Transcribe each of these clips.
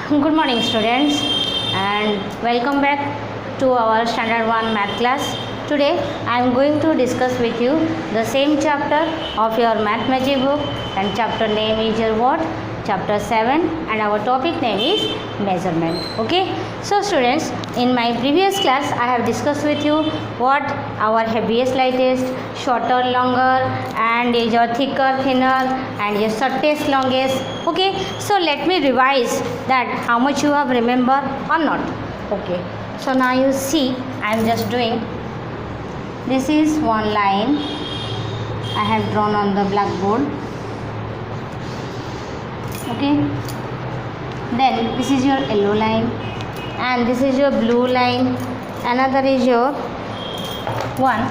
Good morning students and welcome back to our standard 1 math class. Today I am going to discuss with you the same chapter of your math magic book, and chapter name is your what? Chapter 7, and our topic name is measurement. Okay, so students, in my previous class I have discussed with you what our heaviest, lightest, shorter, longer, and is your thicker, thinner, and your shortest, longest. Okay, so let me revise that how much you have remember or not. Okay, so now you see I am just doing, this is one line I have drawn on the blackboard. Okay, then this is your yellow line and this is your blue line, another is your one.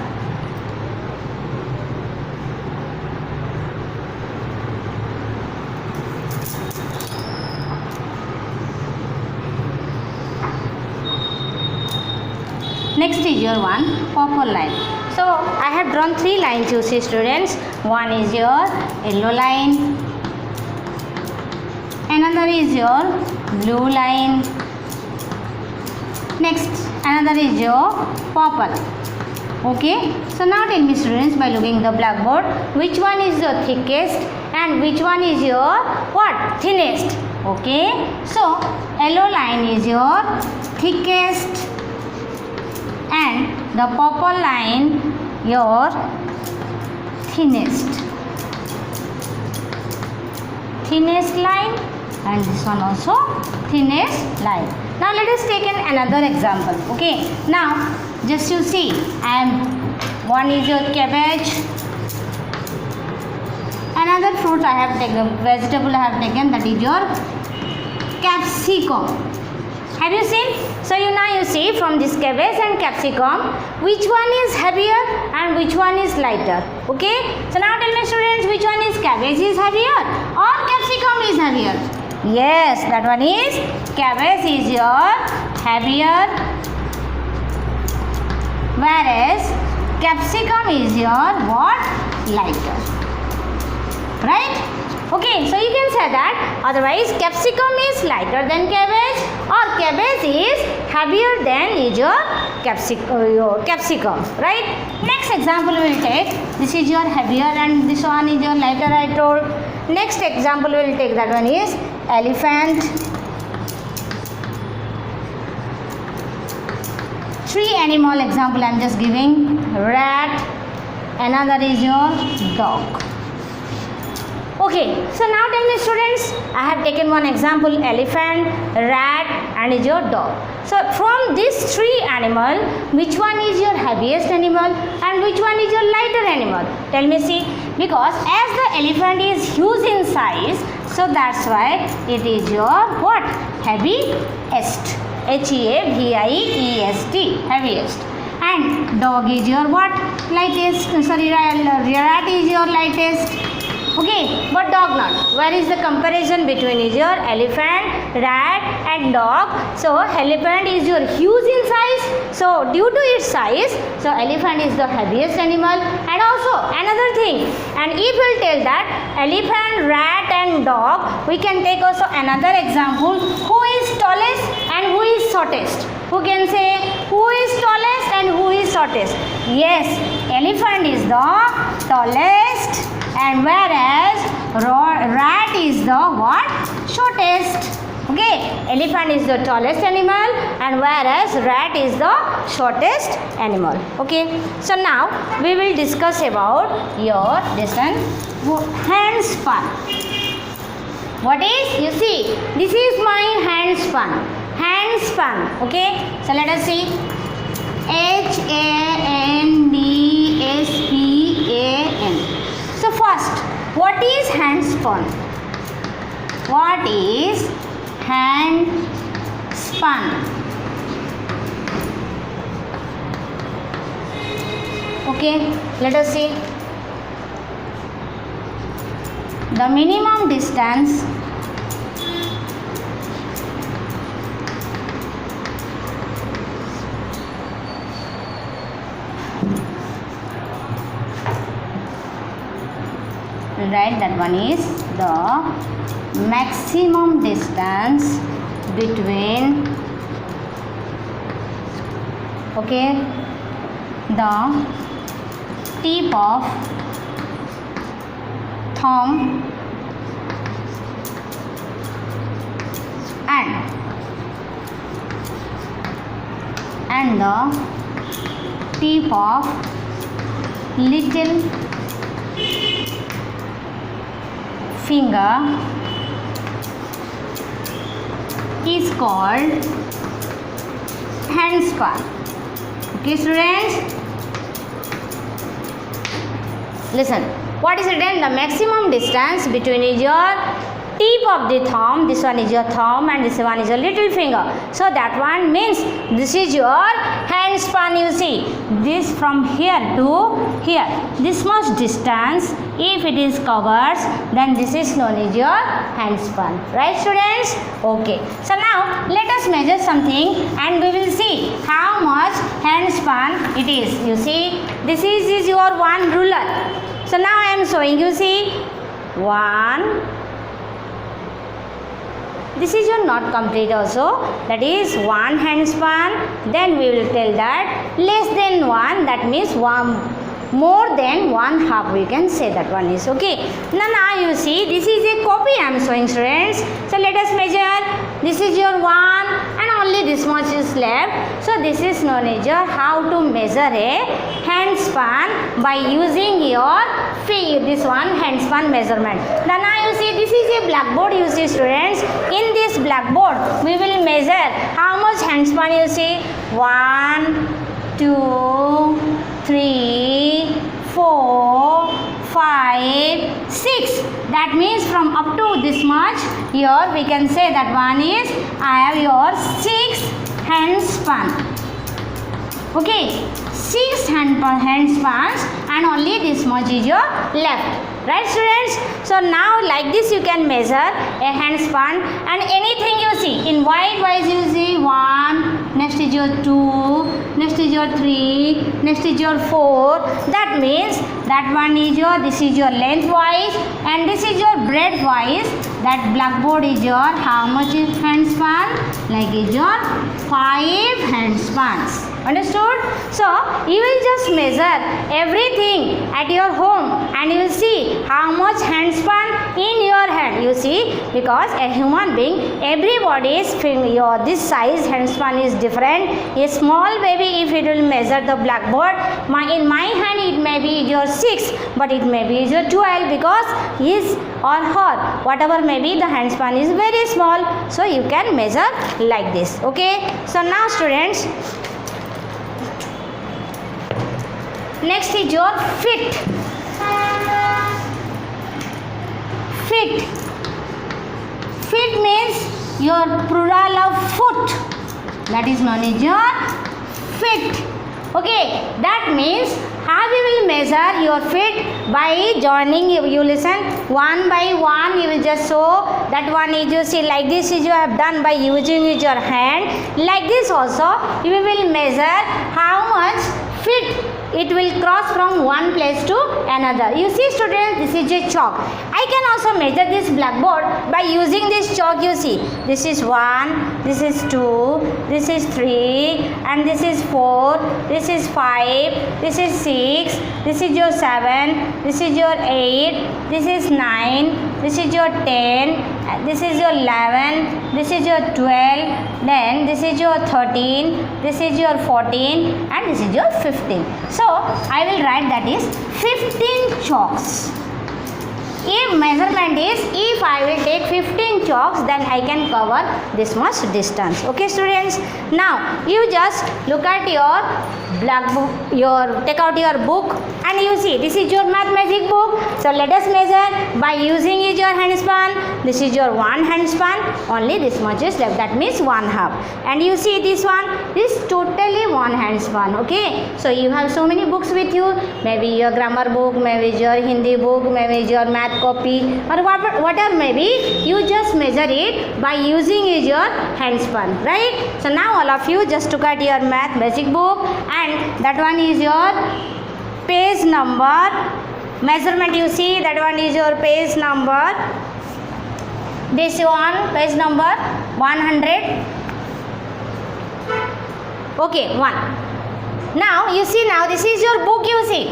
Next is your one purple line. So I have drawn three lines, you see students. One is your yellow line, another is your blue line, next another is your purple. Okay, so now tell me students, by looking the blackboard, which one is the thickest and which one is your what? Thinnest. Okay, so yellow line is your thickest and the purple line your thinnest line, and this one also thinnest line. Now let us take another example. Okay, now just you see, one is your cabbage, another fruit I have taken, vegetable I have taken, that is your capsicum. Have you seen? So now you see from this cabbage and capsicum, which one is heavier and which one is lighter. Okay, so now tell me students, which one is cabbage is heavier or capsicum is heavier? Yes, that one is cabbage is your heavier, whereas capsicum is your what? Lighter. Right? Okay, so you can say that otherwise capsicum is lighter than cabbage or cabbage is heavier than is your capsicum. Right? Next example we will take, this is your heavier and this one is your lighter, I told. Next example we will take, that one is elephant. Three animal example I am just giving, rat, another is your dog. Okay, so now tell me students, I have taken one example, elephant, rat, and is your dog. So from these three animal, which one is your heaviest animal and which one is your lighter animal? Tell me, see, because as the elephant is huge in size, so that's why it is your what? Heaviest. Heaviest, heaviest. And dog is your what? Lightest. Sorry, rat is your lightest. Okay, but dog not. Where is the comparison between is your elephant, rat and dog? So elephant is your huge in size. So due to its size, so elephant is the heaviest animal. And also another thing, and if we'll tell that elephant, rat and dog, we can take also another example. Who is tallest and who is shortest? Who can say who is tallest and who is shortest? Yes, elephant is the tallest, and whereas rat is the what? Shortest. Okay, elephant is the tallest animal and whereas rat is the shortest animal. Okay, so now we will discuss about your lesson hand span. What is? You see, this is my hand span. Hand span. Okay, so let us see. HANDSPAN. So first, what is hand span? What is hand span? Okay, let us see. The minimum distance write that one is the maximum distance between the tip of thumb and the tip of little finger is called handspan. Okay, students, listen. What is written? The maximum distance between your tip of the thumb, this one is your thumb and this one is your little finger. So that one means this is your handspan. You see, this from here to here, this much distance, if it is covers, then this is known as your handspan. Right, students? Okay. So now let us measure something and we will see how much handspan it is. You see, this is your one ruler. So now I am showing you, see, one. This is your not complete also, that is one handspan. Then we will tell that less than one, that means one more than one half, we can say that one is okay. Now you see, this is a copy I am showing, students. So let us measure. This is your one and only this much is left. So this is known as your how to measure a handspan by using your this one handspan measurement. Now you see, this is a blackboard. You see, students, in this blackboard we will measure how much handspan. You see, 1, 2, 3, 4, 5, 6. That means from up to this much here we can say that one is I have your 6 handspan. Okay, 6 handspans and only this much is your left. Right, students? So now like this you can measure a handspan and anything you see in white wise you see 1, next is your 2, next is your 3, next is your 4. That means that one is your, this is your length wise and this is your breadth wise. That blackboard is your how much is handspan? Like is your 5 handspans. Understood? So you will just measure everything at your home and you will see how much handspan in your hand. You see, because a human being, everybody's your this size handspan is different. A small baby, if it will measure the blackboard, in my hand it may be your 6, but it may be your 12 because his or her whatever may be the handspan is very small. So you can measure like this. Okay. So now students, next is your feet. Feet. Feet means your plural of foot. That is known as your feet. Okay, that means how we will measure your feet? By joining, you listen, one by one you will just show that one is you see like this is you have done by using your hand. Like this also you will measure how much feet it will cross from one place to another. You see, students, this is a chalk. I can also measure this blackboard by using this chalk. You see, this is 1, this is 2, this is 3, and this is 4, this is 5, this is 6, this is your 7, this is your 8, this is 9, this is your 10, this is your 11, this is your 12, then this is your 13, this is your 14, and this is your 15. So I will write that is 15 chalks. If measurement is, if I will take 15 chalks, then I can cover this much distance. Okay, students. Now you just look at your blackbook, take out your book and you see this is your math magic book. So let us measure by using is your handspan. This is your one handspan. Only this much is left. That means 1/2. And you see this one is totally one handspan. Okay. So you have so many books with you. Maybe your grammar book, maybe your Hindi book, maybe your math copy, or whatever maybe. You just measure it by using is your handspan. Right. So now all of you just look at your math magic book, and that one is your page number measurement. You see that one is your page number, this one page number 100. Okay, 1. Now you see, now this is your book, you see.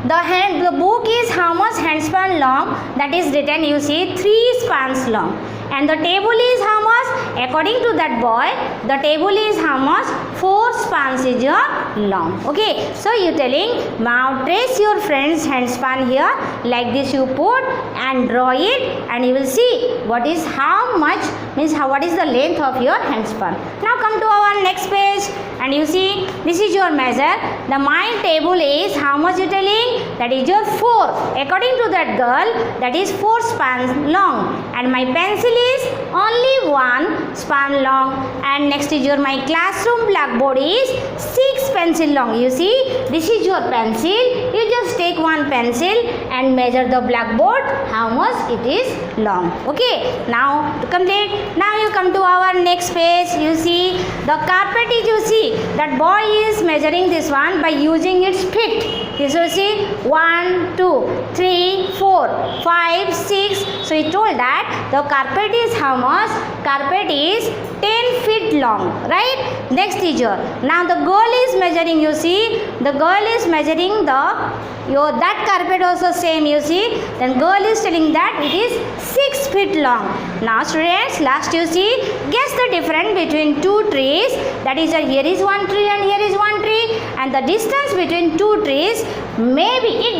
The book is how much handspan long? That is written, you see, 3 spans long. And the table is how much? According to that boy, the table is how much? 4 spans is your long. Okay, so you telling, now trace your friend's handspan here. Like this you put and draw it, and you will see what is how much, means how, what is the length of your handspan. Now come to our next page, and you see this is your measure. The my table is how much you telling? That is your 4. According to that girl, that is 4 spans long. And my pencil is only 1 span long. And next is your my classroom blackboard is 6 pencil long. You see, this is your pencil. You just take one pencil and measure the blackboard how much it is long. Okay, now to complete, now you come to our next page. You see the carpet is, you see that boy is measuring this one by using its feet. This will see 1, 2, 3, 4, 5, 6. So he told that the carpet is how much? Carpet is 10 feet long, right? Next teacher. Now the girl is measuring, you see. The girl is measuring that carpet also same, you see. Then girl is telling that it is 6 feet long. Now students, last you see, guess the difference between 2 trees. That is, here is one tree and here is one tree. And the distance between 2 trees, maybe it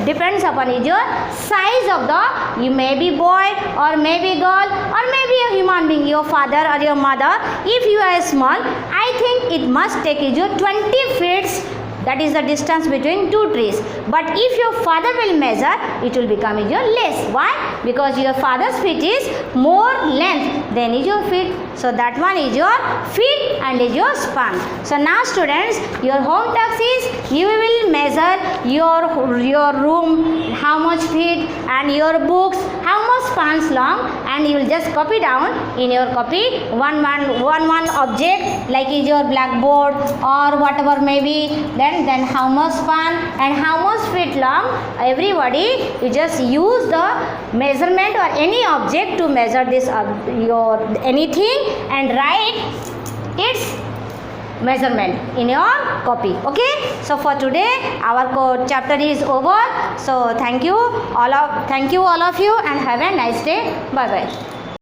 depends upon your size of the, you may be boy or maybe girl or maybe a human being, your father or your mother. If you are small, I think it must take you 20 feet. That is the distance between 2 trees. But if your father will measure, it will become your less. Why? Because your father's feet is more length than is your feet. So that one is your feet and is your span. So now students, your home task is you will measure your room how much feet and your books how much spans long, and you will just copy down in your copy one object like is your blackboard or whatever maybe. Then how much span and how much feet long. Everybody, you just use the measurement or any object to measure this your anything and write its measurement in your copy. Okay, so for today our chapter is over. So thank you all of you and have a nice day. Bye bye.